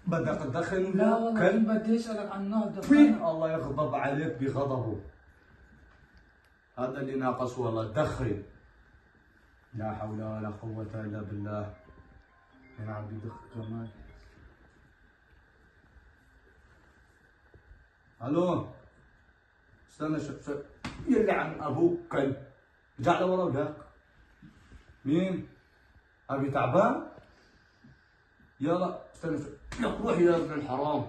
بدك تدخن ولا لا والله كلب؟ بدي اسالك عن نوع الدخان. فين الله يغضب عليك بغضبه. هذا اللي ناقص والله، دخن. لا حول ولا قوة الا بالله. انا عم بدخ كمان. الو استنى شوف يلي عن ابوك كلب. رجع لورا وجاك. مين؟ ابي تعبان؟ يلا استنى شوف. لك روح يا ابن الحرام.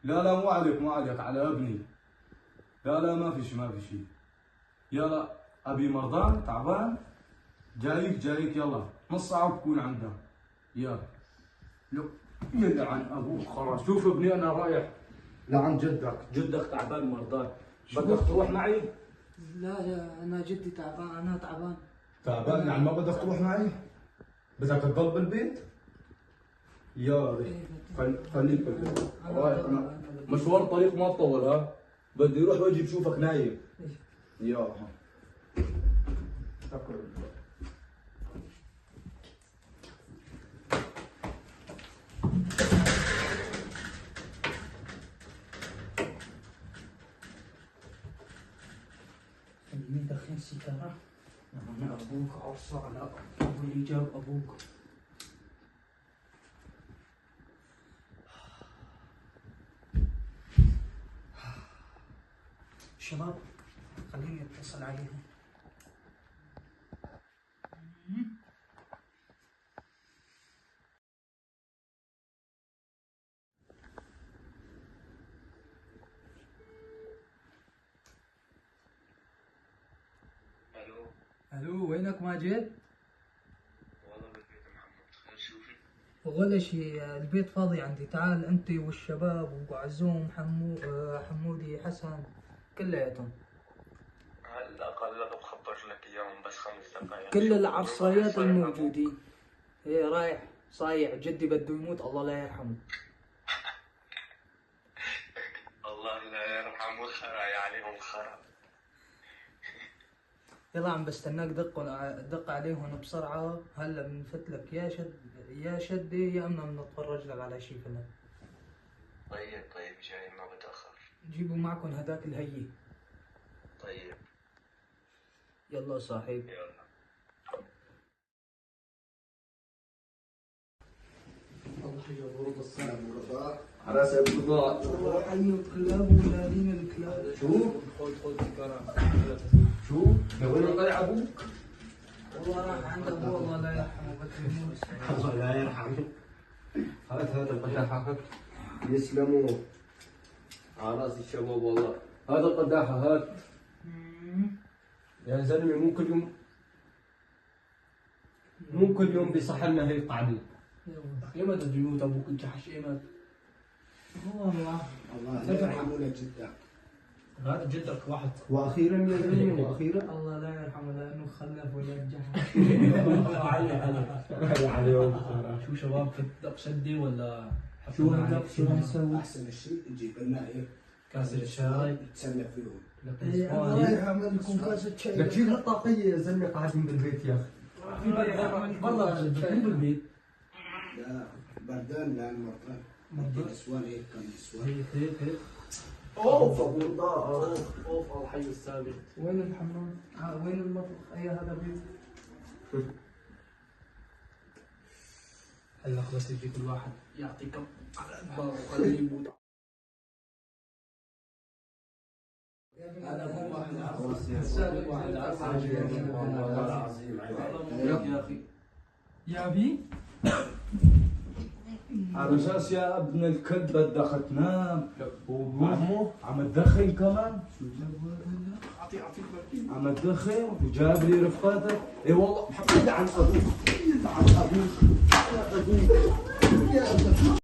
لا مو عليك مو عليك، على ابني. لا ما في شيء ما في شيء. يلا ابي مرضان تعبان جايك يلا نص ساعة بكون عنده. يلا لك يلي عن ابوك خلاص. شوف ابني انا رايح لعند جدك تعبان مرضان. بدك تروح معي؟ لا انا جدي تعبان، انا تعبان. تعبان يعني ما بدك تروح معي؟ بدك تضل بالبيت؟ يا خليك بالبيت. رايح انا مشوار الطريق ما طول ها؟ بدي اروح واجي بشوفك نايم. يا شكرا. خليني ادخن سيجاره. انا ابوك عصى على ابو اللي جاب ابوك. شباب خليني اتصل عليهم. الو وينك ماجد؟ والله بالبيت محمد، خير شوفي؟ ولا شيء، البيت فاضي عندي. تعال انت والشباب وابو عزوم حمودي حسن كلياتهم. هلا بخبر لك اياهم بس 5 دقائق. كل العصريات الموجودين. ايه رايح صايع، جدي بده يموت الله لا يرحمه. الله لا يرحمه، خراي عليهم خرا. يلا عم بستناك، دق عليهم بسرعة. هلا بنفت لك يا شدة يا اما بنتفرج لك على شي فيلم. طيب جاي ما بتأخر. جيبوا معكم هداك الهيي. طيب يلا صاحب. يلا. الله حي ورد الصنم الرضاع حراس الرضاع. الله حي الكلاب وولادين الكلاب. شوف خذ شوف لوين طلع ابوك؟ والله راح عند ابوه الله لا يرحمه بده يموت. الله لا يرحمه. هذا القداحة يسلموا على راس الشباب والله. هذا القداحة هات يا زلمة. مو كل يوم بيصح لنا هيك قاعدين. ايمتى بده يموت ابوك الجحش ايمتى؟ والله الله يرحمه لجدك. هذا جدك واحد. واخيرا يا زلمة واخيرا الله لا يرحمه لانه خلف ولد جحش. عليهم. شو شباب كنت شدي ولا شو هنسوي؟ احسن شيء نجيب لنا هيك كاسة شاي نتسلى فيهم. الله يرحمه يكون كاسة شاي. لك شيل هالطاقية يا زلمة قاعدين بالبيت يا اخي. والله بدكم بالبيت. لا بردان لا مرطان. بدي نسوان هيك كم نسوان. هيك اوف اوف اوف الحي السابق. وين الحمام؟ وين المطبخ؟ اي هذا بيت. هلا خلص يجيك الواحد يعطيكم على الباب وخليه يموت. هذا هو واحد السابق واحد والله العظيم يا اخي يا ابي على اساس يا ابن الكلب بدك تنام وعمو عم تدخن كمان. عم تدخن وجاب لي رفقاتك. اي والله محمد عن ابوك عن ابوك يا ابوك يا ابوك